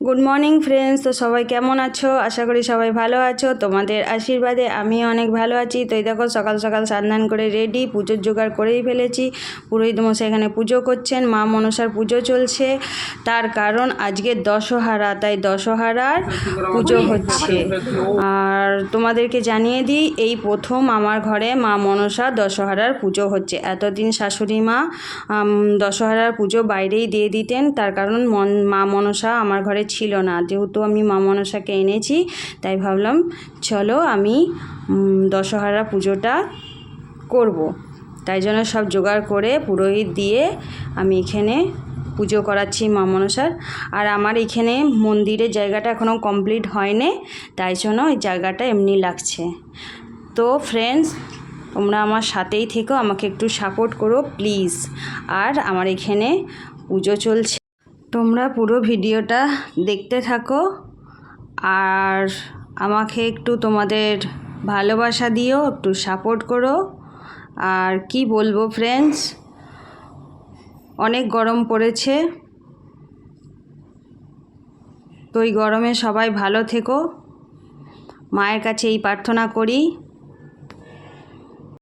Good morning friends. তো সবাই কেমন আছো? আশা করি সবাই ভালো আছো। তোমাদের আশীর্বাদে আমি অনেক ভালো আছি। তো এই দেখো সকাল সকাল স্নান করে রেডি, পুজোর জোগাড় করেই ফেলেছি। পুরোহিত মশাই এখানে পুজো করছেন, মা মনসার পুজো চলছে। তার কারণ আজকে দশহারা, তাই দশহারার পুজো হচ্ছে। আর তোমাদেরকে জানিয়ে দিই, এই প্রথম আমার ঘরে মা মনসা দশহারার পুজো হচ্ছে। এতদিন শাশুড়ি মা দশহারার পুজো বাইরেই দিয়ে দিতেন, তার কারণ মা মনসা আমার ঘরে ছিল না। যেহেতু আমি মা মনসাকে এনেছি, তাই ভাবলাম চলো আমি দশহারা পুজোটা করব। তাই জন্য সব জোগাড় করে পুরোহিত দিয়ে আমি এখানে পুজো করাচ্ছি মা মনসার। আর আমার এখানে মন্দিরের জায়গাটা এখনও কমপ্লিট হয়নি, তাই জন্য এই জায়গাটা এমনি লাগছে। তো ফ্রেন্ডস, তোমরা আমার সাথেই থেকো, আমাকে একটু সাপোর্ট করো প্লিজ। আর আমার এখানে পুজো চলছে, তোমরা পুরো ভিডিওটা দেখতে থাকো আর আমাকে একটু তোমাদের ভালোবাসা দিও, একটু সাপোর্ট করো। আর কি বলবো ফ্রেন্ডস, অনেক গরম পড়েছে, তো এই গরমে সবাই ভালো থেকো। মায়ের কাছে এই প্রার্থনা করি